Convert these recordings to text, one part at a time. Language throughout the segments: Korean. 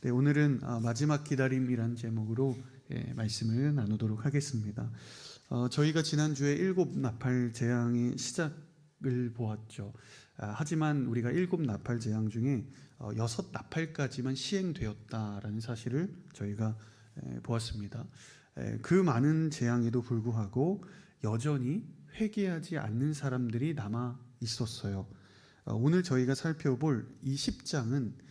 네, 오늘은 마지막 기다림이란 제목으로 말씀을 나누도록 하겠습니다. 저희가 지난주에 일곱 나팔 재앙의 시작을 보았죠. 하지만 우리가 일곱 나팔 재앙 중에 여섯 나팔까지만 시행되었다라는 사실을 저희가 보았습니다. 그 많은 재앙에도 불구하고 여전히 회개하지 않는 사람들이 남아 있었어요. 오늘 저희가 살펴볼 이 10장은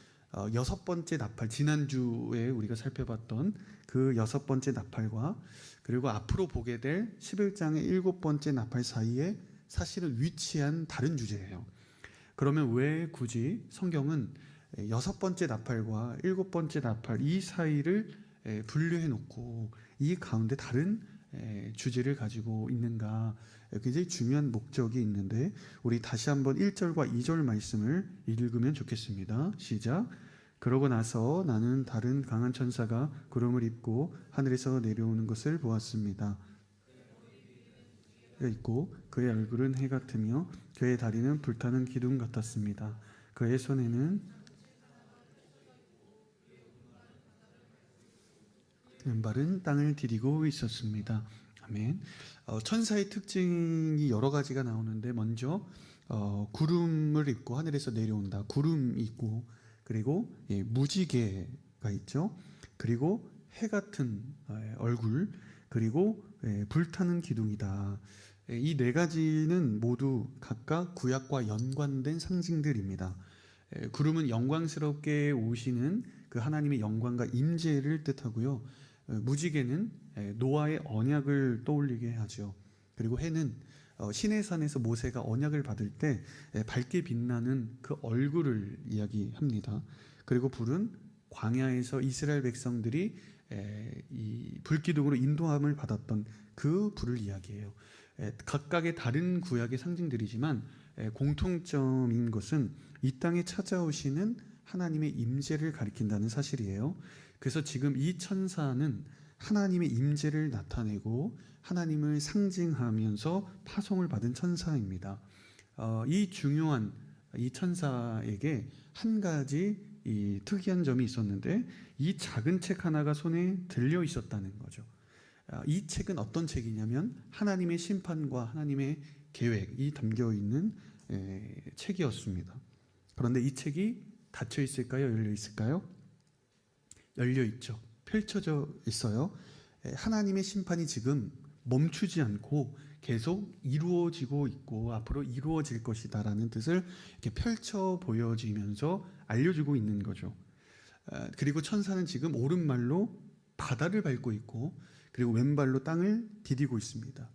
여섯 번째 나팔, 지난주에 우리가 살펴봤던 그 여섯 번째 나팔과 그리고 앞으로 보게 될 11장의 일곱 번째 나팔 사이에 사실은 위치한 다른 주제예요. 그러면 왜 굳이 성경은 여섯 번째 나팔과 일곱 번째 나팔 이 사이를 분류해 놓고 이 가운데 다른 주제를 가지고 있는가? 굉장히 중요한 목적이 있는데 우리 다시 한번 1절과 2절 말씀을 읽으면 좋겠습니다. 시작. 그러고 나서 나는 다른 강한 천사가 구름을 입고 하늘에서 내려오는 것을 보았습니다. 있고 그의 얼굴은 해 같으며 그의 다리는 불타는 기둥 같았습니다. 그의 손에는 왼발은 땅을 디디고 있었습니다. 아멘. 천사의 특징이 여러 가지가 나오는데 먼저 구름을 입고 하늘에서 내려온다. 구름이 있고 그리고 무지개가 있죠. 그리고 해 같은 얼굴 그리고 불타는 기둥이다. 이 네 가지는 모두 각각 구약과 연관된 상징들입니다. 구름은 영광스럽게 오시는 그 하나님의 영광과 임재를 뜻하고요. 무지개는 노아의 언약을 떠올리게 하죠. 그리고 해는 시내산에서 모세가 언약을 받을 때 밝게 빛나는 그 얼굴을 이야기합니다. 그리고 불은 광야에서 이스라엘 백성들이 이 불기둥으로 인도함을 받았던 그 불을 이야기해요. 각각의 다른 구약의 상징들이지만 공통점인 것은 이 땅에 찾아오시는 하나님의 임재를 가리킨다는 사실이에요. 그래서 지금 이 천사는 하나님의 임재를 나타내고 하나님을 상징하면서 파송을 받은 천사입니다. 이 중요한 이 천사에게 한 가지 이 특이한 점이 있었는데 이 작은 책 하나가 손에 들려 있었다는 거죠. 이 책은 어떤 책이냐면 하나님의 심판과 하나님의 계획이 담겨 있는 책이었습니다. 그런데 이 책이 닫혀 있을까요? 열려 있을까요? 열려 있죠. 펼쳐져 있어요. 하나님의 심판이 지금 멈추지 않고 계속 이루어지고 있고 앞으로 이루어질 것이다라는 뜻을 이렇게 펼쳐 보여지면서 알려주고 있는 거죠. 그리고 천사는 지금 오른발로 바다를 밟고 있고 그리고 왼발로 땅을 디디고 있습니다.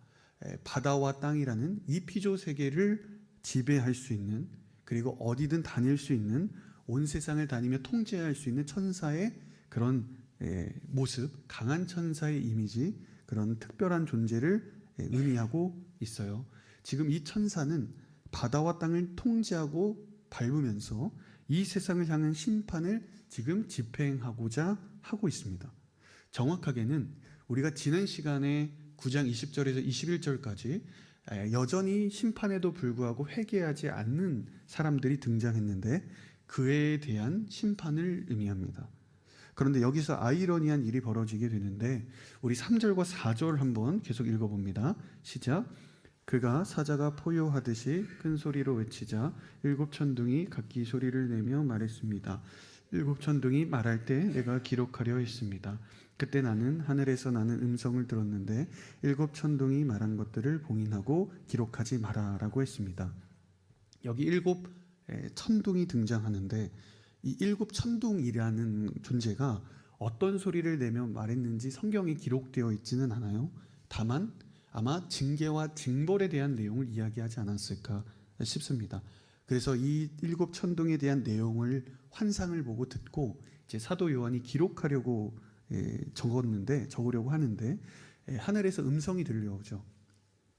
바다와 땅이라는 이 피조 세계를 지배할 수 있는 그리고 어디든 다닐 수 있는 온 세상을 다니며 통제할 수 있는 천사의 그런 모습, 강한 천사의 이미지, 그런 특별한 존재를 의미하고 있어요. 지금 이 천사는 바다와 땅을 통제하고 밟으면서 이 세상을 향한 심판을 지금 집행하고자 하고 있습니다. 정확하게는 우리가 지난 시간에 9장 20절에서 21절까지 여전히 심판에도 불구하고 회개하지 않는 사람들이 등장했는데 그에 대한 심판을 의미합니다. 그런데 여기서 아이러니한 일이 벌어지게 되는데 우리 3절과 4절 한번 계속 읽어봅니다. 시작. 그가 사자가 포효하듯이 큰 소리로 외치자 일곱 천둥이 각기 소리를 내며 말했습니다. 일곱 천둥이 말할 때 내가 기록하려 했습니다. 그때 나는 하늘에서 나는 음성을 들었는데 일곱 천둥이 말한 것들을 봉인하고 기록하지 마라 라고 했습니다. 여기 일곱 천둥이 등장하는데 이 일곱 천둥이라는 존재가 어떤 소리를 내며 말했는지 성경에 기록되어 있지는 않아요. 다만 아마 징계와 징벌에 대한 내용을 이야기하지 않았을까 싶습니다. 그래서 이 일곱 천둥에 대한 내용을 환상을 보고 듣고 이제 사도 요한이 기록하려고 적으려고 하는데 하늘에서 음성이 들려오죠.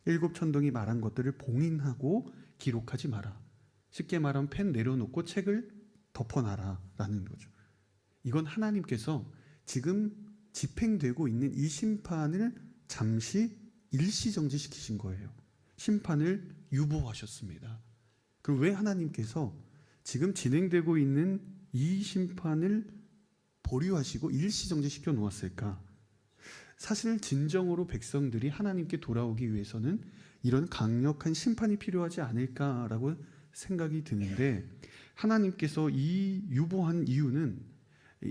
일곱 천둥이 말한 것들을 봉인하고 기록하지 마라. 쉽게 말하면 펜 내려놓고 책을 덮어놔라 라는 거죠. 이건 하나님께서 지금 집행되고 있는 이 심판을 잠시 일시정지시키신 거예요. 심판을 유보하셨습니다. 그리고 왜 하나님께서 지금 진행되고 있는 이 심판을 보류하시고 일시정지시켜 놓았을까? 사실 진정으로 백성들이 하나님께 돌아오기 위해서는 이런 강력한 심판이 필요하지 않을까라고 생각이 드는데, 하나님께서 이 유보한 이유는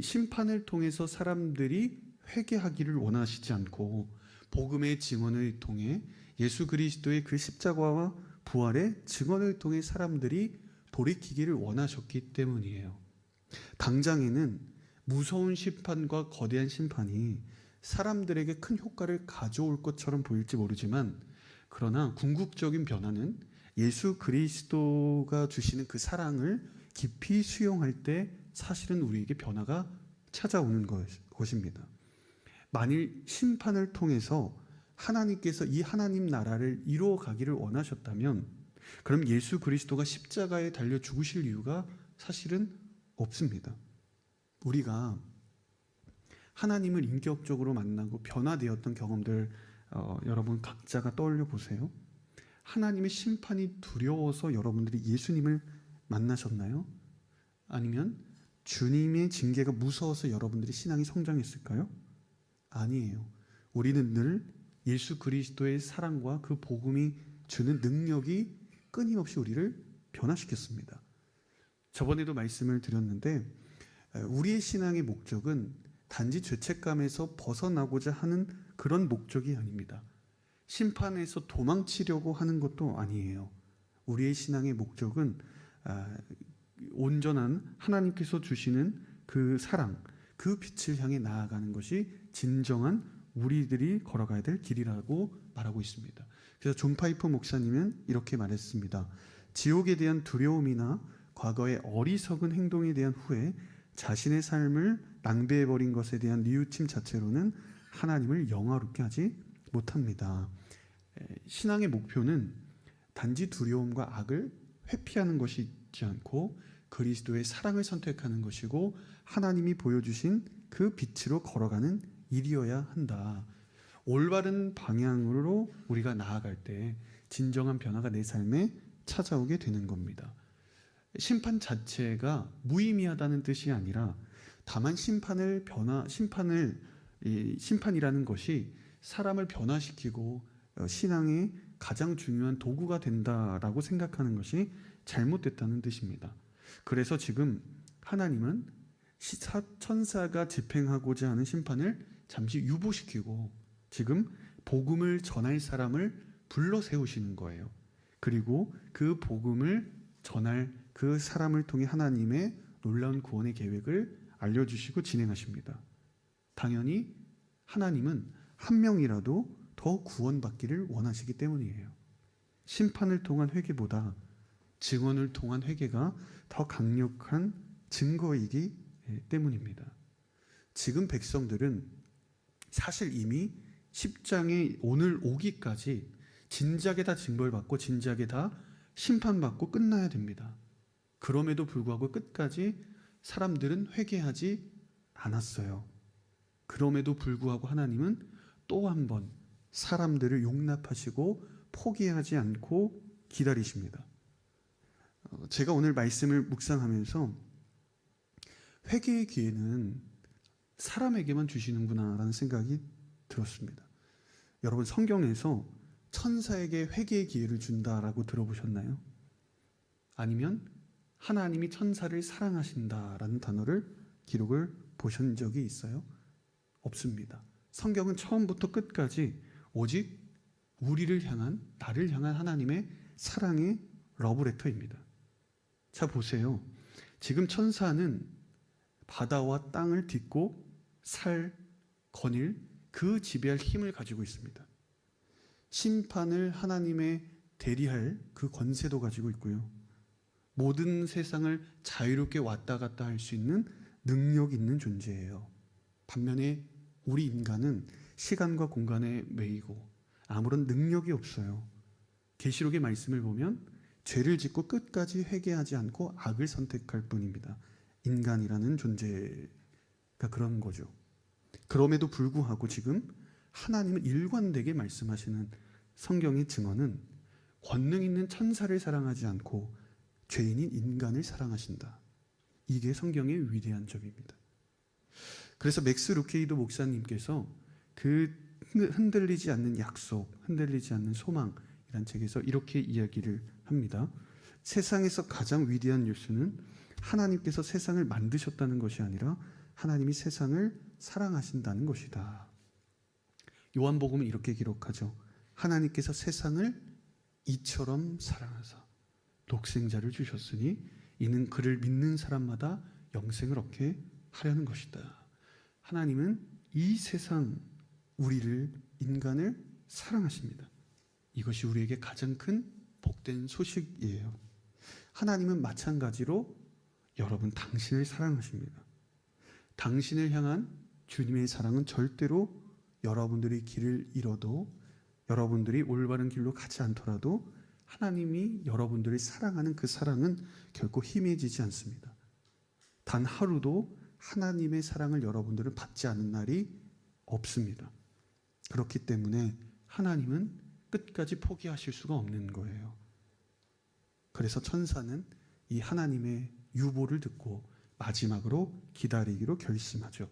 심판을 통해서 사람들이 회개하기를 원하시지 않고 복음의 증언을 통해 예수 그리스도의 그 십자가와 부활의 증언을 통해 사람들이 돌이키기를 원하셨기 때문이에요. 당장에는 무서운 심판과 거대한 심판이 사람들에게 큰 효과를 가져올 것처럼 보일지 모르지만, 그러나 궁극적인 변화는 예수 그리스도가 주시는 그 사랑을 깊이 수용할 때 사실은 우리에게 변화가 찾아오는 것입니다. 만일 심판을 통해서 하나님께서 이 하나님 나라를 이루어 가기를 원하셨다면, 그럼 예수 그리스도가 십자가에 달려 죽으실 이유가 사실은 없습니다. 우리가 하나님을 인격적으로 만나고 변화되었던 경험들, 여러분 각자가 떠올려 보세요. 하나님의 심판이 두려워서 여러분들이 예수님을 만나셨나요? 아니면 주님의 징계가 무서워서 여러분들이 신앙이 성장했을까요? 아니에요. 우리는 늘 예수 그리스도의 사랑과 그 복음이 주는 능력이 끊임없이 우리를 변화시켰습니다. 저번에도 말씀을 드렸는데, 우리의 신앙의 목적은 단지 죄책감에서 벗어나고자 하는 그런 목적이 아닙니다. 심판에서 도망치려고 하는 것도 아니에요. 우리의 신앙의 목적은 온전한 하나님께서 주시는 그 사랑, 그 빛을 향해 나아가는 것이 진정한 우리들이 걸어가야 될 길이라고 말하고 있습니다. 그래서 존 파이퍼 목사님은 이렇게 말했습니다. 지옥에 대한 두려움이나 과거의 어리석은 행동에 대한 후회, 자신의 삶을 낭비해버린 것에 대한 뉘우침 자체로는 하나님을 영화롭게 하지 못합니다. 신앙의 목표는 단지 두려움과 악을 회피하는 것이 있지 않고 그리스도의 사랑을 선택하는 것이고, 하나님이 보여주신 그 빛으로 걸어가는 일이어야 한다. 올바른 방향으로 우리가 나아갈 때 진정한 변화가 내 삶에 찾아오게 되는 겁니다. 심판 자체가 무의미하다는 뜻이 아니라, 다만 심판이라는 것이 사람을 변화시키고 신앙의 가장 중요한 도구가 된다라고 생각하는 것이 잘못됐다는 뜻입니다. 그래서 지금 하나님은 천사가 집행하고자 하는 심판을 잠시 유보시키고 지금 복음을 전할 사람을 불러 세우시는 거예요. 그리고 그 복음을 전할 그 사람을 통해 하나님의 놀라운 구원의 계획을 알려주시고 진행하십니다. 당연히 하나님은 한 명이라도 더 구원받기를 원하시기 때문이에요. 심판을 통한 회개보다 증언을 통한 회개가 더 강력한 증거이기 때문입니다. 지금 백성들은 사실 이미 10장에 오늘 오기까지 진작에 다 징벌받고 진작에 다 심판받고 끝나야 됩니다. 그럼에도 불구하고 끝까지 사람들은 회개하지 않았어요. 그럼에도 불구하고 하나님은 또 한 번 사람들을 용납하시고 포기하지 않고 기다리십니다. 제가 오늘 말씀을 묵상하면서 회개의 기회는 사람에게만 주시는구나라는 생각이 들었습니다. 여러분, 성경에서 천사에게 회개의 기회를 준다라고 들어보셨나요? 아니면 하나님이 천사를 사랑하신다라는 단어를 기록을 보신 적이 있어요? 없습니다. 성경은 처음부터 끝까지 오직 우리를 향한, 나를 향한 하나님의 사랑의 러브레터입니다. 자, 보세요. 지금 천사는 바다와 땅을 딛고 건일 그 지배할 힘을 가지고 있습니다. 심판을 하나님의 대리할 그 권세도 가지고 있고요. 모든 세상을 자유롭게 왔다 갔다 할 수 있는 능력 있는 존재예요. 반면에 우리 인간은 시간과 공간에 매이고 아무런 능력이 없어요. 계시록의 말씀을 보면 죄를 짓고 끝까지 회개하지 않고 악을 선택할 뿐입니다. 인간이라는 존재가 그런 거죠. 그럼에도 불구하고 지금 하나님은 일관되게 말씀하시는 성경의 증언은 권능 있는 천사를 사랑하지 않고 죄인인 인간을 사랑하신다. 이게 성경의 위대한 점입니다. 그래서 맥스 루케이도 목사님께서 그 흔들리지 않는 약속, 흔들리지 않는 소망이란 책에서 이렇게 이야기를 합니다. 세상에서 가장 위대한 뉴스는 하나님께서 세상을 만드셨다는 것이 아니라 하나님이 세상을 사랑하신다는 것이다. 요한복음은 이렇게 기록하죠. 하나님께서 세상을 이처럼 사랑하사 독생자를 주셨으니 이는 그를 믿는 사람마다 영생을 얻게 하려는 것이다. 하나님은 이 세상 우리를 인간을 사랑하십니다. 이것이 우리에게 가장 큰 복된 소식이에요. 하나님은 마찬가지로 여러분 당신을 사랑하십니다. 당신을 향한 주님의 사랑은 절대로 여러분들이 길을 잃어도 여러분들이 올바른 길로 가지 않더라도 하나님이 여러분들을 사랑하는 그 사랑은 결코 희미해지지 않습니다. 단 하루도 하나님의 사랑을 여러분들은 받지 않은 날이 없습니다. 그렇기 때문에 하나님은 끝까지 포기하실 수가 없는 거예요. 그래서 천사는 이 하나님의 유보를 듣고 마지막으로 기다리기로 결심하죠.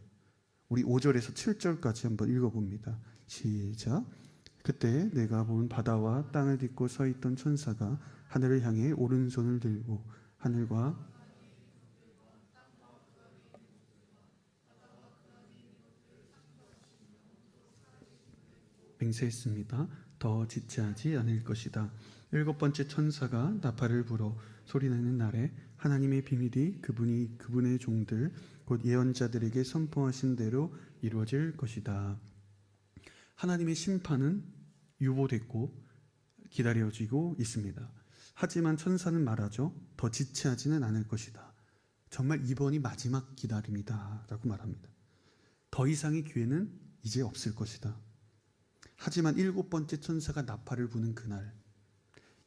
우리 5절에서 7절까지 한번 읽어봅니다. 시작. 그때 내가 본 바다와 땅을 딛고 서 있던 천사가 하늘을 향해 오른손을 들고 하늘과 맹세했습니다. 더 지체하지 않을 것이다. 7번째 천사가 나팔을 불어 소리내는 날에 하나님의 비밀이 그분의 종들 곧 예언자들에게 선포하신 대로 이루어질 것이다. 하나님의 심판은 유보됐고 기다려지고 있습니다. 하지만 천사는 말하죠. 더 지체하지는 않을 것이다. 정말 이번이 마지막 기다림이다 라고 말합니다. 더 이상의 기회는 이제 없을 것이다. 하지만 7번째 천사가 나팔을 부는 그날,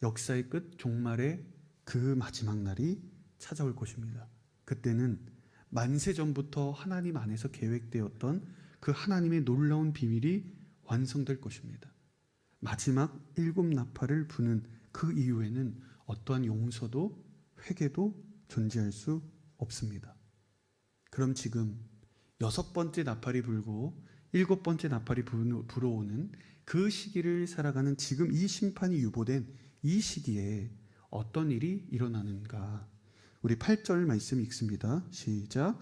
역사의 끝 종말의 그 마지막 날이 찾아올 것입니다. 그때는 만세 전부터 하나님 안에서 계획되었던 그 하나님의 놀라운 비밀이 완성될 것입니다. 마지막 7 나팔을 부는 그 이후에는 어떠한 용서도 회개도 존재할 수 없습니다. 그럼 지금 6번째 나팔이 불고 7번째 나팔이 불어오는 그 시기를 살아가는 지금 이 심판이 유보된 이 시기에 어떤 일이 일어나는가? 우리 8절 말씀 읽습니다. 시작.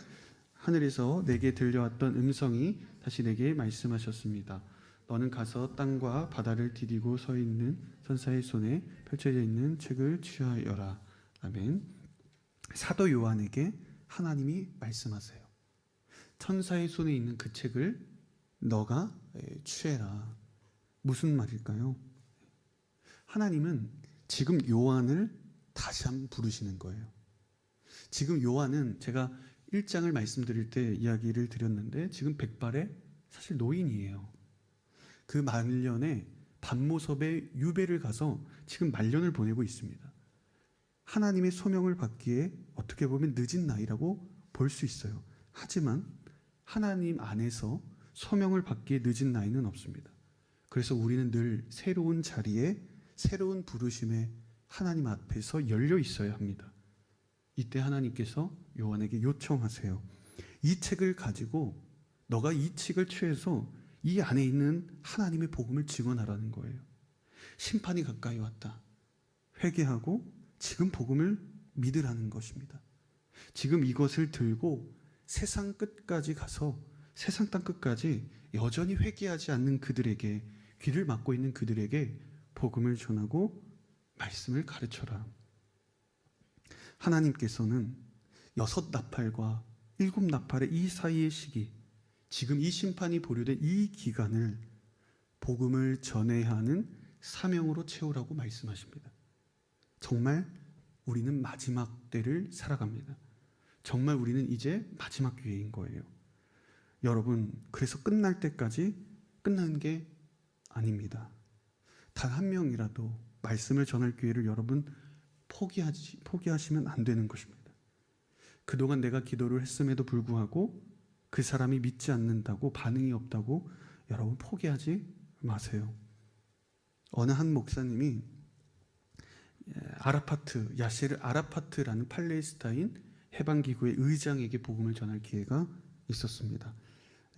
하늘에서 내게 들려왔던 음성이 다시 내게 말씀하셨습니다. 너는 가서 땅과 바다를 디디고 서 있는 천사의 손에 펼쳐져 있는 책을 취하여라. 아멘. 사도 요한에게 하나님이 말씀하세요. 천사의 손에 있는 그 책을 너가 취해라. 무슨 말일까요? 하나님은 지금 요한을 다시 한번 부르시는 거예요. 지금 요한은 제가 1장을 말씀드릴 때 이야기를 드렸는데 지금 백발의 사실 노인이에요. 그 말년에 반모섭에 유배를 가서 지금 말년을 보내고 있습니다. 하나님의 소명을 받기에 어떻게 보면 늦은 나이라고 볼 수 있어요. 하지만 하나님 안에서 소명을 받기에 늦은 나이는 없습니다. 그래서 우리는 늘 새로운 자리에 새로운 부르심에 하나님 앞에서 열려 있어야 합니다. 이때 하나님께서 요한에게 요청하세요. 이 책을 가지고 너가 이 책을 취해서 이 안에 있는 하나님의 복음을 증언하라는 거예요. 심판이 가까이 왔다. 회개하고 지금 복음을 믿으라는 것입니다. 지금 이것을 들고 세상 끝까지 가서 세상 땅 끝까지 여전히 회개하지 않는 그들에게, 귀를 막고 있는 그들에게 복음을 전하고 말씀을 가르쳐라. 하나님께서는 6 나팔과 7 나팔의 이 사이의 시기, 지금 이 심판이 보류된 이 기간을 복음을 전해야 하는 사명으로 채우라고 말씀하십니다. 정말 우리는 마지막 때를 살아갑니다. 정말 우리는 이제 마지막 기회인 거예요. 여러분, 그래서 끝날 때까지 끝나는 게 아닙니다. 단 한 명이라도 말씀을 전할 기회를 여러분 포기하시면 안 되는 것입니다. 그동안 내가 기도를 했음에도 불구하고 그 사람이 믿지 않는다고, 반응이 없다고 여러분 포기하지 마세요. 어느 한 목사님이 야세르 아라파트라는 팔레스타인 해방기구의 의장에게 복음을 전할 기회가 있었습니다.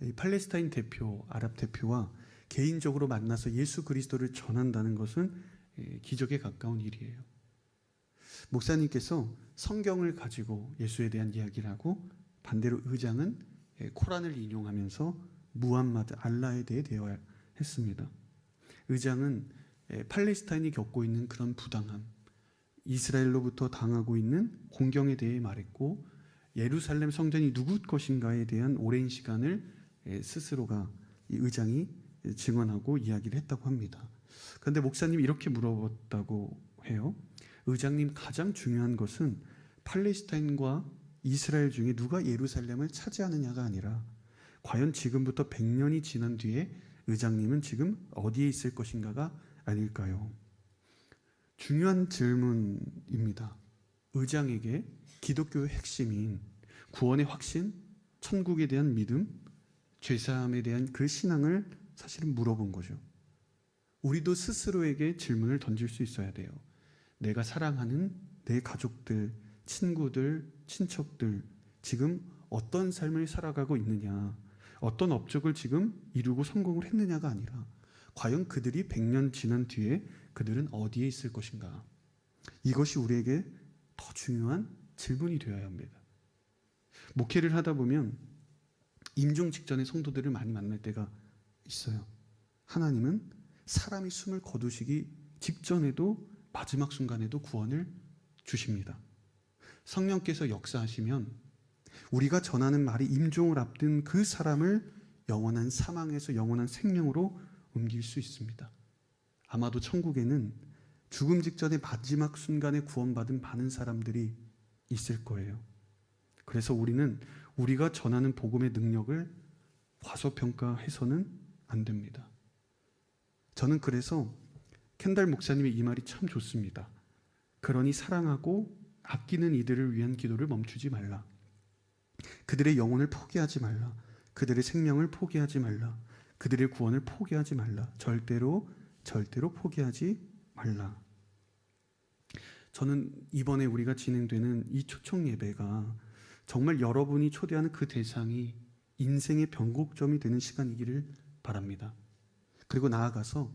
이 팔레스타인 대표, 아랍 대표와 개인적으로 만나서 예수 그리스도를 전한다는 것은 기적에 가까운 일이에요. 목사님께서 성경을 가지고 예수에 대한 이야기를 하고, 반대로 의장은 코란을 인용하면서 무함마드, 알라에 대해 대화했습니다. 의장은 팔레스타인이 겪고 있는 그런 부당함, 이스라엘로부터 당하고 있는 공경에 대해 말했고, 예루살렘 성전이 누구 것인가에 대한 오랜 시간을 스스로가, 이 의장이 증언하고 이야기를 했다고 합니다. 그런데 목사님이 이렇게 물어봤다고 해요. 의장님, 가장 중요한 것은 팔레스타인과 이스라엘 중에 누가 예루살렘을 차지하느냐가 아니라 과연 지금부터 100년이 지난 뒤에 의장님은 지금 어디에 있을 것인가가 아닐까요? 중요한 질문입니다. 의장에게 기독교의 핵심인 구원의 확신, 천국에 대한 믿음, 죄사함에 대한 그 신앙을 사실은 물어본 거죠. 우리도 스스로에게 질문을 던질 수 있어야 돼요. 내가 사랑하는 내 가족들, 친구들, 친척들, 지금 어떤 삶을 살아가고 있느냐, 어떤 업적을 지금 이루고 성공을 했느냐가 아니라 과연 그들이 100년 지난 뒤에 그들은 어디에 있을 것인가. 이것이 우리에게 더 중요한 질문이 되어야 합니다. 목회를 하다 보면 임종 직전에 성도들을 많이 만날 때가 있어요. 하나님은 사람이 숨을 거두시기 직전에도, 마지막 순간에도 구원을 주십니다. 성령께서 역사하시면 우리가 전하는 말이 임종을 앞둔 그 사람을 영원한 사망에서 영원한 생명으로 옮길 수 있습니다. 아마도 천국에는 죽음 직전의 마지막 순간에 구원받은 많은 사람들이 있을 거예요. 그래서 우리는 우리가 전하는 복음의 능력을 과소평가해서는 안 됩니다. 저는 그래서 켄달 목사님의 이 말이 참 좋습니다. 그러니 사랑하고 아끼는 이들을 위한 기도를 멈추지 말라. 그들의 영혼을 포기하지 말라. 그들의 생명을 포기하지 말라. 그들의 구원을 포기하지 말라. 절대로 포기하지 말라. 저는 이번에 우리가 진행되는 이 초청 예배가 정말 여러분이 초대하는 그 대상이 인생의 변곡점이 되는 시간이기를 바랍니다. 그리고 나아가서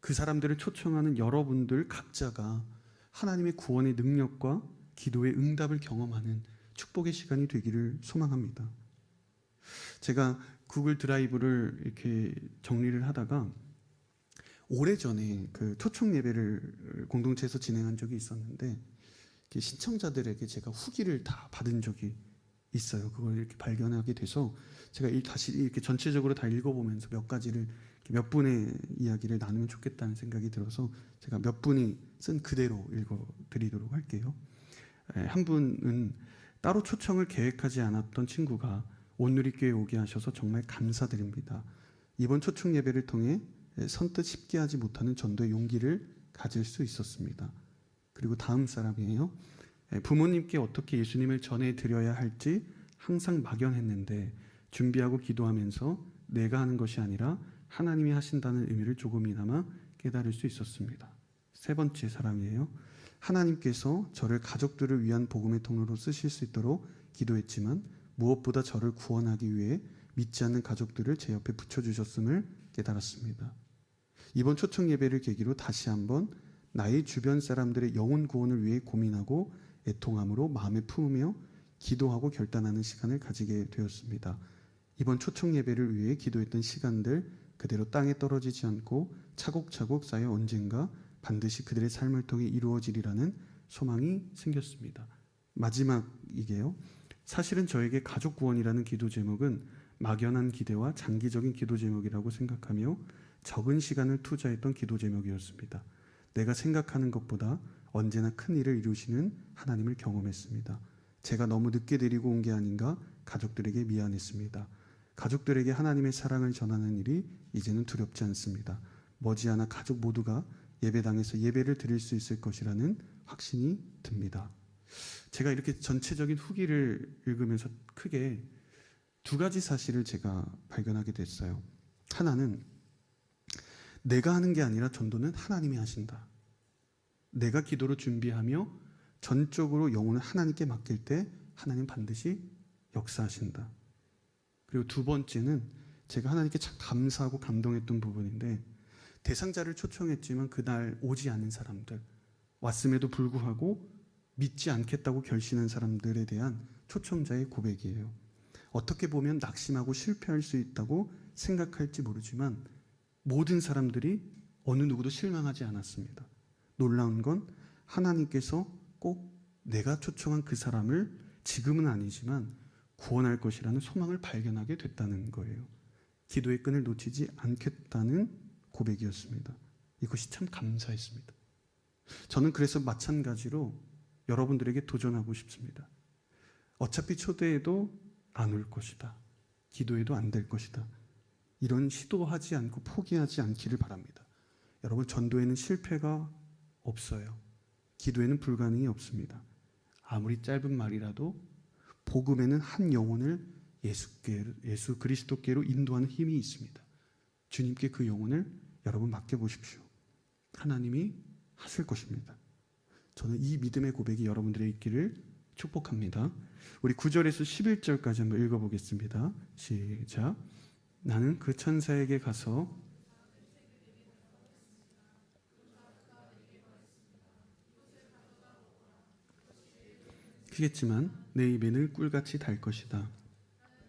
그 사람들을 초청하는 여러분들 각자가 하나님의 구원의 능력과 기도의 응답을 경험하는 축복의 시간이 되기를 소망합니다. 제가 구글 드라이브를 이렇게 정리를 하다가 오래전에 그 초청 예배를 공동체에서 진행한 적이 있었는데, 신청자들에게 제가 후기를 다 받은 적이 있어요. 그걸 이렇게 발견하게 돼서 제가 다시 이렇게 전체적으로 다 읽어보면서 몇 가지를, 몇 분의 이야기를 나누면 좋겠다는 생각이 들어서 제가 몇 분이 쓴 그대로 읽어드리도록 할게요. 한 분은 따로 초청을 계획하지 않았던 친구가 온누리교회에 오게 하셔서 정말 감사드립니다. 이번 초청 예배를 통해 선뜻 쉽게 하지 못하는 전도의 용기를 가질 수 있었습니다. 그리고 다음 사람이에요. 부모님께 어떻게 예수님을 전해드려야 할지 항상 막연했는데 준비하고 기도하면서 내가 하는 것이 아니라 하나님이 하신다는 의미를 조금이나마 깨달을 수 있었습니다. 세 번째 사람이에요. 하나님께서 저를 가족들을 위한 복음의 통로로 쓰실 수 있도록 기도했지만 무엇보다 저를 구원하기 위해 믿지 않는 가족들을 제 옆에 붙여주셨음을 깨달았습니다. 이번 초청 예배를 계기로 다시 한번 나의 주변 사람들의 영혼 구원을 위해 고민하고 애통함으로 마음에 품으며 기도하고 결단하는 시간을 가지게 되었습니다. 이번 초청 예배를 위해 기도했던 시간들 그대로 땅에 떨어지지 않고 차곡차곡 쌓여 언젠가 반드시 그들의 삶을 통해 이루어지리라는 소망이 생겼습니다. 마지막이게요. 사실은 저에게 가족 구원이라는 기도 제목은 막연한 기대와 장기적인 기도 제목이라고 생각하며 적은 시간을 투자했던 기도 제목이었습니다. 내가 생각하는 것보다 언제나 큰 일을 이루시는 하나님을 경험했습니다. 제가 너무 늦게 데리고 온 게 아닌가 가족들에게 미안했습니다. 가족들에게 하나님의 사랑을 전하는 일이 이제는 두렵지 않습니다. 머지않아 가족 모두가 예배당에서 예배를 드릴 수 있을 것이라는 확신이 듭니다. 제가 이렇게 전체적인 후기를 읽으면서 크게 두 가지 사실을 제가 발견하게 됐어요. 하나는 내가 하는 게 아니라 전도는 하나님이 하신다. 내가 기도로 준비하며 전적으로 영혼을 하나님께 맡길 때 하나님 반드시 역사하신다. 그리고 두 번째는 제가 하나님께 참 감사하고 감동했던 부분인데, 대상자를 초청했지만 그날 오지 않은 사람들, 왔음에도 불구하고 믿지 않겠다고 결심한 사람들에 대한 초청자의 고백이에요. 어떻게 보면 낙심하고 실패할 수 있다고 생각할지 모르지만 모든 사람들이 어느 누구도 실망하지 않았습니다. 놀라운 건 하나님께서 꼭 내가 초청한 그 사람을 지금은 아니지만 구원할 것이라는 소망을 발견하게 됐다는 거예요. 기도의 끈을 놓치지 않겠다는 고백이었습니다. 이것이 참 감사했습니다. 저는 그래서 마찬가지로 여러분들에게 도전하고 싶습니다. 어차피 초대해도 안 올 것이다. 기도해도 안 될 것이다. 이런 시도하지 않고 포기하지 않기를 바랍니다. 여러분, 전도에는 실패가 없어요. 기도에는 불가능이 없습니다. 아무리 짧은 말이라도 복음에는 한 영혼을 예수 그리스도께로 인도하는 힘이 있습니다. 주님께 그 영혼을 여러분 맡겨보십시오. 하나님이 하실 것입니다. 저는 이 믿음의 고백이 여러분들의 있기를 축복합니다. 우리 9절에서 11절까지 한번 읽어보겠습니다. 시작. 나는 그 천사에게 가서 크겠지만 내 입에는 꿀같이 달 것이다.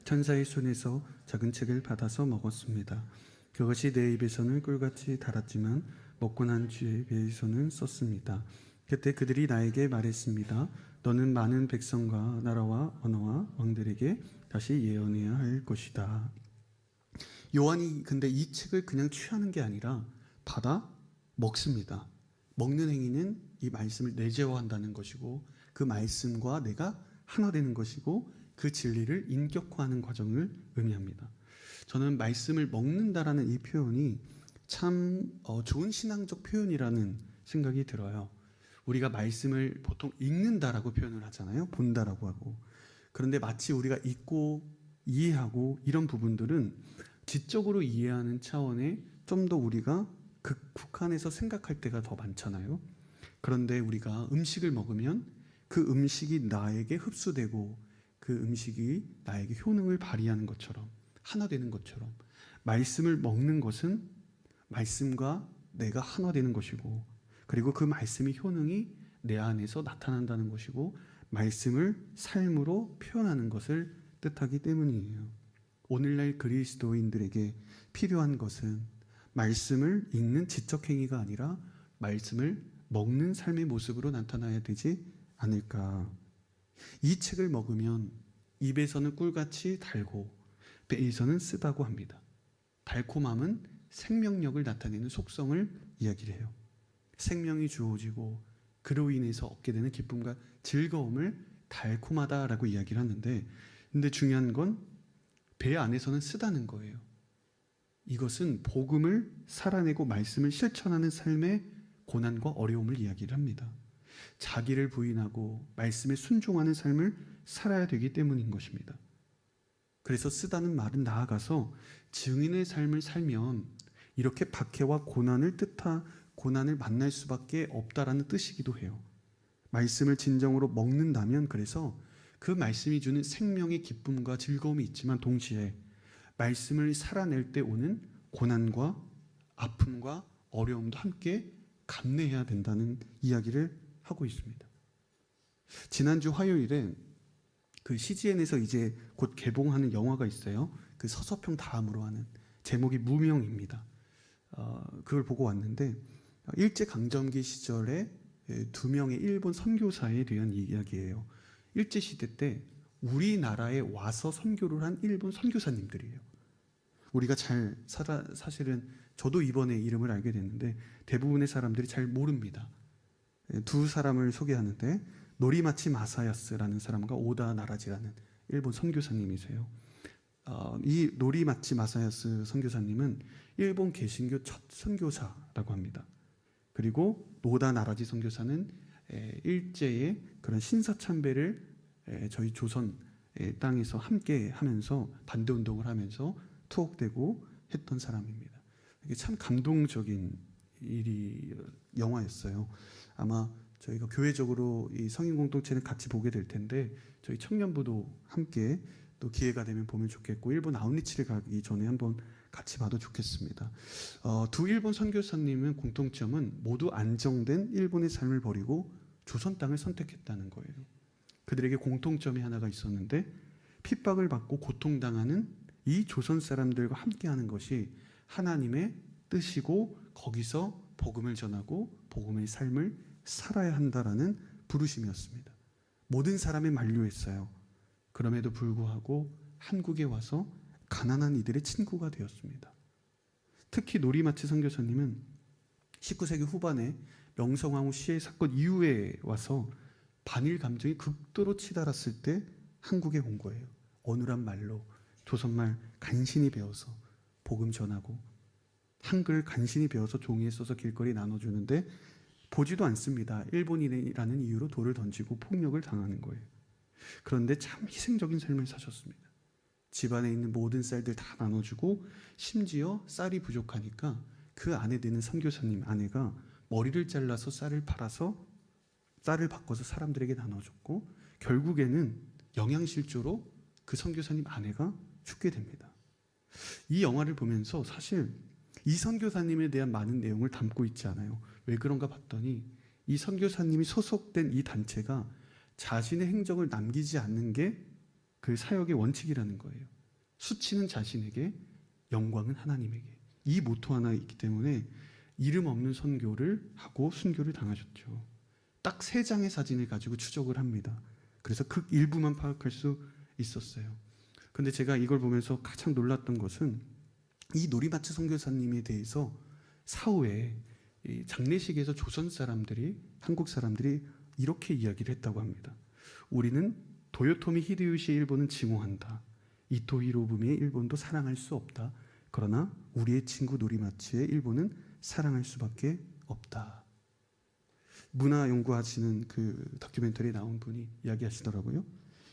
천사의 손에서 작은 책을 받아서 먹었습니다. 그것이 내 입에서는 꿀같이 달았지만 먹고 난 뒤에 배에서는 썼습니다. 그때 그들이 나에게 말했습니다. 너는 많은 백성과 나라와 언어와 왕들에게 다시 예언해야 할 것이다. 요한이 근데 이 책을 그냥 취하는 게 아니라 받아 먹습니다. 먹는 행위는 이 말씀을 내재화한다는 것이고, 그 말씀과 내가 하나 되는 것이고, 그 진리를 인격화하는 과정을 의미합니다. 저는 말씀을 먹는다라는 이 표현이 참 좋은 신앙적 표현이라는 생각이 들어요. 우리가 말씀을 보통 읽는다라고 표현을 하잖아요. 본다라고 하고. 그런데 마치 우리가 읽고 이해하고 이런 부분들은 지적으로 이해하는 차원에 좀 더 우리가 국한해서 생각할 때가 더 많잖아요. 그런데 우리가 음식을 먹으면 그 음식이 나에게 흡수되고 그 음식이 나에게 효능을 발휘하는 것처럼, 하나 되는 것처럼, 말씀을 먹는 것은 말씀과 내가 하나 되는 것이고, 그리고 그 말씀의 효능이 내 안에서 나타난다는 것이고, 말씀을 삶으로 표현하는 것을 뜻하기 때문이에요. 오늘날 그리스도인들에게 필요한 것은 말씀을 읽는 지적 행위가 아니라 말씀을 먹는 삶의 모습으로 나타나야 되지 않을까. 이 책을 먹으면 입에서는 꿀같이 달고 배에서는 쓰다고 합니다. 달콤함은 생명력을 나타내는 속성을 이야기를 해요. 생명이 주어지고 그로 인해서 얻게 되는 기쁨과 즐거움을 달콤하다라고 이야기를 하는데, 근데 중요한 건 배 안에서는 쓰다는 거예요. 이것은 복음을 살아내고 말씀을 실천하는 삶의 고난과 어려움을 이야기를 합니다. 자기를 부인하고 말씀에 순종하는 삶을 살아야 되기 때문인 것입니다. 그래서 쓰다는 말은 나아가서 증인의 삶을 살면 이렇게 박해와 고난을 만날 수밖에 없다라는 뜻이기도 해요. 말씀을 진정으로 먹는다면, 그래서 그 말씀이 주는 생명의 기쁨과 즐거움이 있지만 동시에 말씀을 살아낼 때 오는 고난과 아픔과 어려움도 함께 감내해야 된다는 이야기를 하고 있습니다. 지난주 화요일에 그 CGN에서 이제 곧 개봉하는 영화가 있어요. 그 서서평 다음으로 하는, 제목이 무명입니다. 그걸 보고 왔는데, 일제강점기 시절에 두 명의 일본 선교사에 대한 이야기예요. 일제시대 때 우리나라에 와서 선교를 한 일본 선교사님들이에요. 우리가 사실은 저도 이번에 이름을 알게 됐는데 대부분의 사람들이 잘 모릅니다. 두 사람을 소개하는데, 노리마치 마사야스라는 사람과 오다 나라지라는 일본 선교사님이세요. 이 노리마치 마사야스 선교사님은 일본 개신교 첫 선교사라고 합니다. 그리고 오다 나라지 선교사는 일제의 그런 신사참배를 저희 조선 땅에서 함께 하면서 반대운동을 하면서 투옥되고 했던 사람입니다. 이게 참 감동적인 영화였어요. 아마 저희가 교회적으로 이 성인 공동체는 같이 보게 될 텐데 저희 청년부도 함께 또 기회가 되면 보면 좋겠고 일본 아웃리치를 가기 전에 한번 같이 봐도 좋겠습니다. 두 일본 선교사님은 공통점은 모두 안정된 일본의 삶을 버리고 조선 땅을 선택했다는 거예요. 그들에게 공통점이 하나가 있었는데 핍박을 받고 고통당하는 이 조선 사람들과 함께하는 것이 하나님의 뜻이고 거기서 복음을 전하고 복음의 삶을 살아야 한다라는 부르심이었습니다. 모든 사람이 만류했어요. 그럼에도 불구하고 한국에 와서 가난한 이들의 친구가 되었습니다. 특히 노리마치 선교사님은 19세기 후반에 명성황후 시해 사건 이후에 와서 반일 감정이 극도로 치달았을 때 한국에 온 거예요. 어눌한 말로 조선말 간신히 배워서 복음 전하고 한글 간신히 배워서 종이에 써서 길거리 나눠주는데 보지도 않습니다. 일본인이라는 이유로 돌을 던지고 폭력을 당하는 거예요. 그런데 참 희생적인 삶을 사셨습니다. 집안에 있는 모든 쌀들 다 나눠주고 심지어 쌀이 부족하니까 그 안에 드는 선교사님 아내가 머리를 잘라서 쌀을 팔아서 쌀을 바꿔서 사람들에게 나눠줬고 결국에는 영양실조로 그 선교사님 아내가 죽게 됩니다. 이 영화를 보면서 사실 이 선교사님에 대한 많은 내용을 담고 있지 않아요. 왜 그런가 봤더니 이 선교사님이 소속된 이 단체가 자신의 행적을 남기지 않는 게 그 사역의 원칙이라는 거예요. 수치는 자신에게, 영광은 하나님에게. 이 모토 하나 있기 때문에 이름 없는 선교를 하고 순교를 당하셨죠. 딱 3장의 사진을 가지고 추적을 합니다. 그래서 극 일부만 파악할 수 있었어요. 그런데 제가 이걸 보면서 가장 놀랐던 것은 이 노리마츠 선교사님에 대해서 사후에 장례식에서 조선 사람들이, 한국 사람들이 이렇게 이야기를 했다고 합니다. 우리는 도요토미 히데요시 일본은 증오한다. 이토 히로부미의 일본도 사랑할 수 없다. 그러나 우리의 친구 노리마츠의 일본은 사랑할 수밖에 없다. 문화 연구하시는 그 다큐멘터리에 나온 분이 이야기하시더라고요.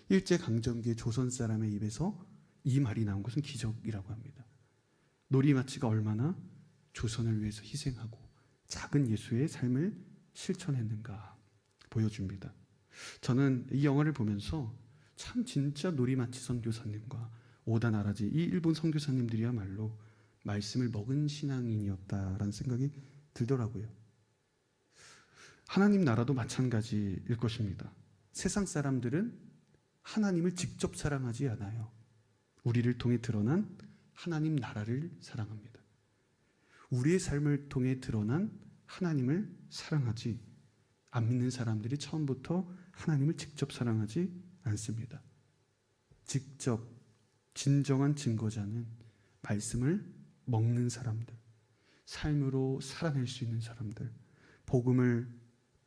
일제강점기의 조선 사람의 입에서 이 말이 나온 것은 기적이라고 합니다. 노리마츠가 얼마나 조선을 위해서 희생하고 작은 예수의 삶을 실천했는가 보여줍니다. 저는 이 영화를 보면서 참 진짜 노리마치 선교사님과 오다 나라지 이 일본 선교사님들이야말로 말씀을 먹은 신앙인이었다라는 생각이 들더라고요. 하나님 나라도 마찬가지일 것입니다. 세상 사람들은 하나님을 직접 사랑하지 않아요. 우리를 통해 드러난 하나님 나라를 사랑합니다. 우리의 삶을 통해 드러난 하나님을 사랑하지 안 믿는 사람들이 처음부터 하나님을 직접 사랑하지 않습니다. 직접 진정한 증거자는 말씀을 먹는 사람들, 삶으로 살아낼 수 있는 사람들, 복음을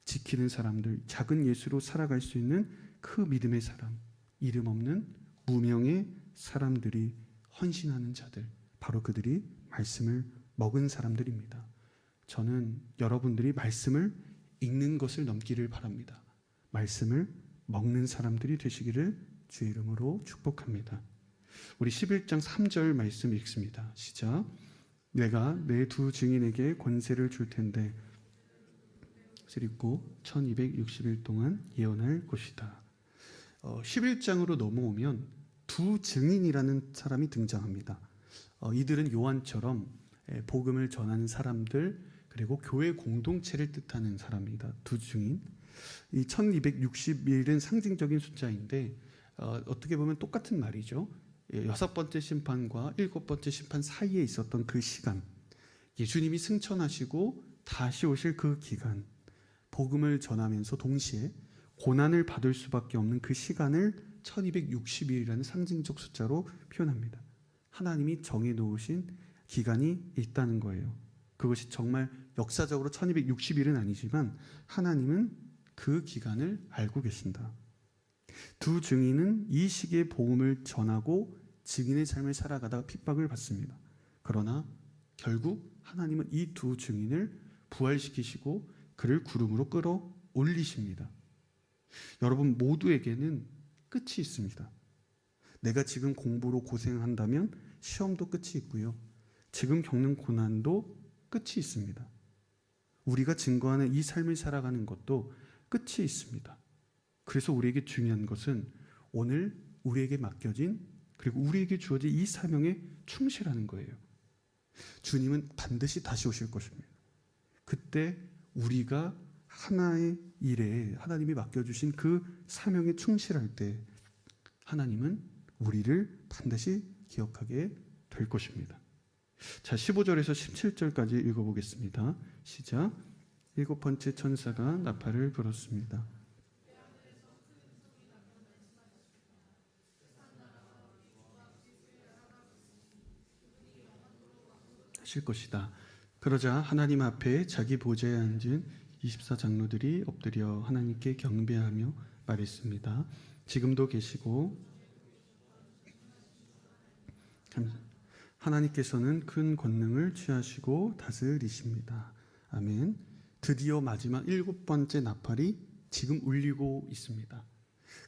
지키는 사람들, 작은 예수로 살아갈 수 있는 그 믿음의 사람, 이름 없는 무명의 사람들이 헌신하는 자들, 바로 그들이 말씀을 먹은 사람들입니다. 저는 여러분들이 말씀을 읽는 것을 넘기를 바랍니다. 말씀을 먹는 사람들이 되시기를 주의 이름으로 축복합니다. 우리 11장 3절 말씀 읽습니다. 시작. 내가 내 두 증인에게 권세를 줄 텐데 그것을 읽고 1260일 동안 예언할 것이다. 11장으로 넘어오면 두 증인이라는 사람이 등장합니다. 이들은 요한처럼 복음을 전하는 사람들 그리고 교회 공동체를 뜻하는 사람입니다. 두 증인. 이 1260일은 상징적인 숫자인데 어떻게 보면 똑같은 말이죠. 6번째 심판과 7번째 심판 사이에 있었던 그 시간, 예수님이 승천하시고 다시 오실 그 기간, 복음을 전하면서 동시에 고난을 받을 수밖에 없는 그 시간을 1260일이라는 상징적 숫자로 표현합니다. 하나님이 정해놓으신 기간이 있다는 거예요. 그것이 정말 역사적으로 1260일은 아니지만 하나님은 그 기간을 알고 계신다. 두 증인은 이 시기에 복음을 전하고 증인의 삶을 살아가다가 핍박을 받습니다. 그러나 결국 하나님은 이 두 증인을 부활시키시고 그를 구름으로 끌어올리십니다. 여러분 모두에게는 끝이 있습니다. 내가 지금 공부로 고생한다면 시험도 끝이 있고요. 지금 겪는 고난도 끝이 있습니다. 우리가 증거하는 이 삶을 살아가는 것도 끝이 있습니다. 그래서 우리에게 중요한 것은 오늘 우리에게 맡겨진 그리고 우리에게 주어진 이 사명에 충실하는 거예요. 주님은 반드시 다시 오실 것입니다. 그때 우리가 하나의 일에 하나님이 맡겨주신 그 사명에 충실할 때 하나님은 우리를 반드시 기억하게 될 것입니다. 자, 15절에서 17절까지 읽어보겠습니다. 시작. 일곱 번째 천사가 나팔을 불었습니다. 하실 것이다. 그러자 하나님 앞에 자기 보좌에 앉은 24장로들이 엎드려 하나님께 경배하며 말했습니다. 지금도 계시고 하나님께서는 큰 권능을 취하시고 다스리십니다. 아멘. 드디어 마지막 일곱 번째 나팔이 지금 울리고 있습니다.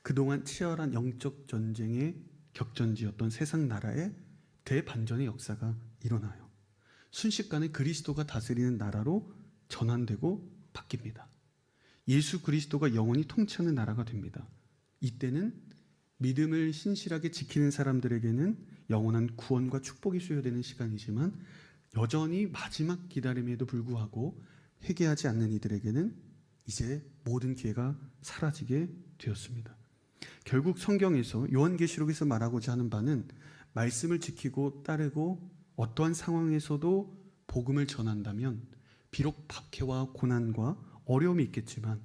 그동안 치열한 영적 전쟁의 격전지였던 세상 나라에 대반전의 역사가 일어나요. 순식간에 그리스도가 다스리는 나라로 전환되고 바뀝니다. 예수 그리스도가 영원히 통치하는 나라가 됩니다. 이때는 믿음을 신실하게 지키는 사람들에게는 영원한 구원과 축복이 수여되는 시간이지만 여전히 마지막 기다림에도 불구하고 회개하지 않는 이들에게는 이제 모든 기회가 사라지게 되었습니다. 결국 성경에서 요한계시록에서 말하고자 하는 바는 말씀을 지키고 따르고 어떠한 상황에서도 복음을 전한다면 비록 박해와 고난과 어려움이 있겠지만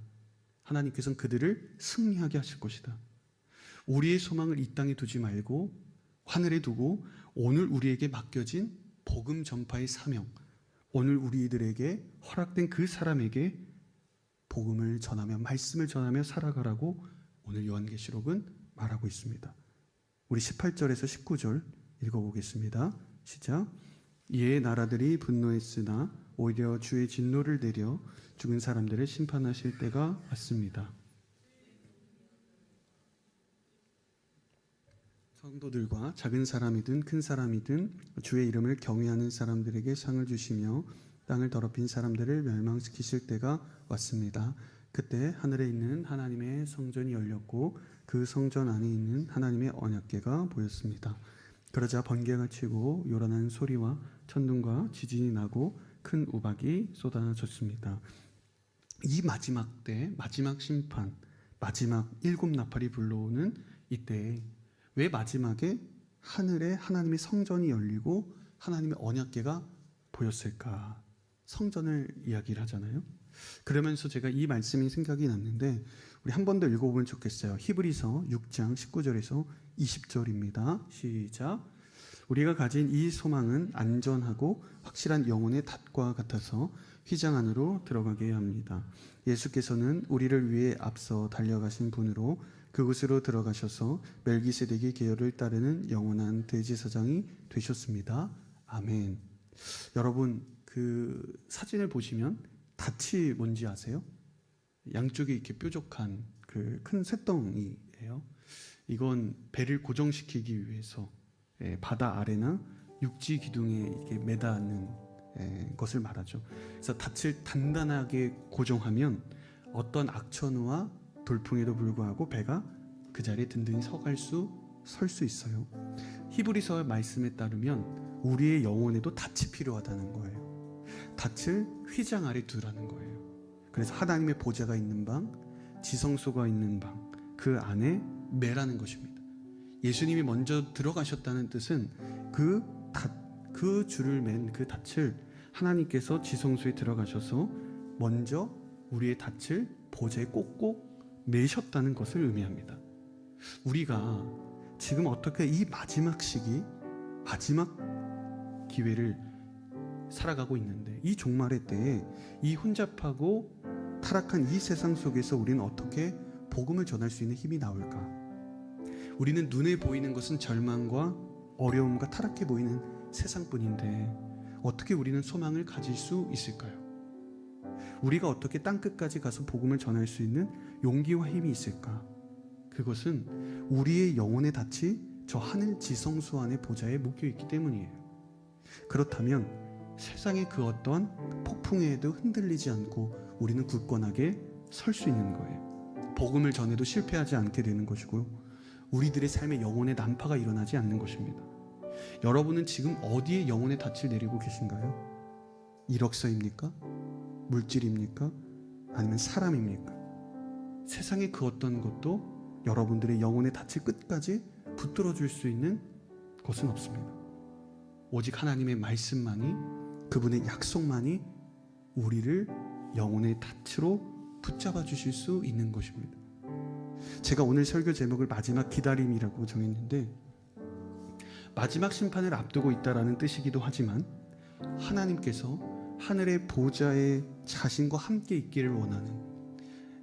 하나님께서는 그들을 승리하게 하실 것이다. 우리의 소망을 이 땅에 두지 말고 하늘에 두고 오늘 우리에게 맡겨진 복음 전파의 사명, 오늘 우리들에게 허락된 그 사람에게 복음을 전하며 말씀을 전하며 살아가라고 오늘 요한계시록은 말하고 있습니다. 우리 18절에서 19절 읽어보겠습니다. 시작. 이에 나라들이 분노했으나 오히려 주의 진노를 내려 죽은 사람들을 심판하실 때가 왔습니다. 성도들과 작은 사람이든 큰 사람이든 주의 이름을 경외하는 사람들에게 상을 주시며 땅을 더럽힌 사람들을 멸망시키실 때가 왔습니다. 그때 하늘에 있는 하나님의 성전이 열렸고 그 성전 안에 있는 하나님의 언약궤가 보였습니다. 그러자 번개가 치고 요란한 소리와 천둥과 지진이 나고 큰 우박이 쏟아졌습니다. 이 마지막 때, 마지막 심판, 마지막 일곱 나팔이 불러오는 이때에 왜 마지막에 하늘에 하나님의 성전이 열리고 하나님의 언약궤가 보였을까? 성전을 이야기를 하잖아요. 그러면서 제가 이 말씀이 생각이 났는데 우리 한 번 더 읽어보면 좋겠어요. 히브리서 6장 19절에서 20절입니다. 시작. 우리가 가진 이 소망은 안전하고 확실한 영혼의 닷과 같아서 휘장 안으로 들어가게 합니다. 예수께서는 우리를 위해 앞서 달려가신 분으로 그곳으로 들어가셔서 멜기세덱의 계열을 따르는 영원한 대제사장이 되셨습니다. 아멘. 여러분 그 사진을 보시면 닻이 뭔지 아세요? 양쪽에 이렇게 뾰족한 그 큰 쇳덩이예요. 이건 배를 고정시키기 위해서 바다 아래나 육지 기둥에 이렇게 매다는 것을 말하죠. 그래서 닻을 단단하게 고정하면 어떤 악천후와 돌풍에도 불구하고 배가 그 자리에 든든히 설 수 있어요. 히브리서 말씀에 따르면 우리의 영혼에도 닻이 필요하다는 거예요. 닻을 휘장 아래 두라는 거예요. 그래서 하나님의 보좌가 있는 방, 지성소가 있는 방, 그 안에 매라는 것입니다. 예수님이 먼저 들어가셨다는 뜻은 그 줄을 맨 그 닻을 하나님께서 지성소에 들어가셔서 먼저 우리의 닻을 보좌에 꼭꼭 매셨다는 것을 의미합니다. 우리가 지금 어떻게 이 마지막 시기, 마지막 기회를 살아가고 있는데 이 종말의 때에 이 혼잡하고 타락한 이 세상 속에서 우리는 어떻게 복음을 전할 수 있는 힘이 나올까? 우리는 눈에 보이는 것은 절망과 어려움과 타락해 보이는 세상뿐인데 어떻게 우리는 소망을 가질 수 있을까요? 우리가 어떻게 땅끝까지 가서 복음을 전할 수 있는 용기와 힘이 있을까? 그것은 우리의 영혼의 닻이 저 하늘 지성소 안의 보좌에 묶여있기 때문이에요. 그렇다면 세상의 그 어떤 폭풍에도 흔들리지 않고 우리는 굳건하게 설 수 있는 거예요. 복음을 전해도 실패하지 않게 되는 것이고요. 우리들의 삶에 영혼의 난파가 일어나지 않는 것입니다. 여러분은 지금 어디에 영혼의 닻을 내리고 계신가요? 이력서입니까? 물질입니까? 아니면 사람입니까? 세상의 그 어떤 것도 여러분들의 영혼의 닻을 끝까지 붙들어 줄 수 있는 것은 없습니다. 오직 하나님의 말씀만이, 그분의 약속만이 우리를 영혼의 닻으로 붙잡아 주실 수 있는 것입니다. 제가 오늘 설교 제목을 마지막 기다림이라고 정했는데, 마지막 심판을 앞두고 있다라는 뜻이기도 하지만 하나님께서 하늘의 보좌에 자신과 함께 있기를 원하는,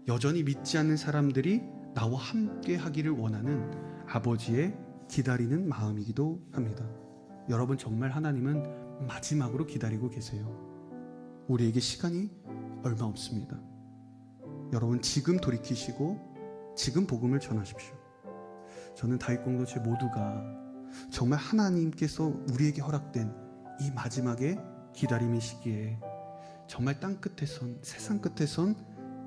여전히 믿지 않는 사람들이 나와 함께 하기를 원하는 아버지의 기다리는 마음이기도 합니다. 여러분, 정말 하나님은 마지막으로 기다리고 계세요. 우리에게 시간이 얼마 없습니다. 여러분, 지금 돌이키시고 지금 복음을 전하십시오. 저는 다윗 공동체 모두가 정말 하나님께서 우리에게 허락된 이 마지막의 기다림의 시기에 정말 땅 끝에선, 세상 끝에선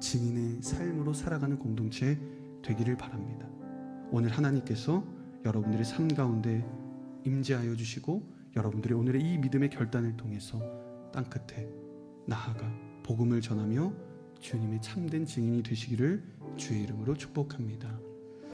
증인의 삶으로 살아가는 공동체 되기를 바랍니다. 오늘 하나님께서 여러분들의 삶 가운데 임재하여 주시고, 여러분들의 오늘의 이 믿음의 결단을 통해서 땅 끝에 나아가 복음을 전하며 주님의 참된 증인이 되시기를 주의 이름으로 축복합니다.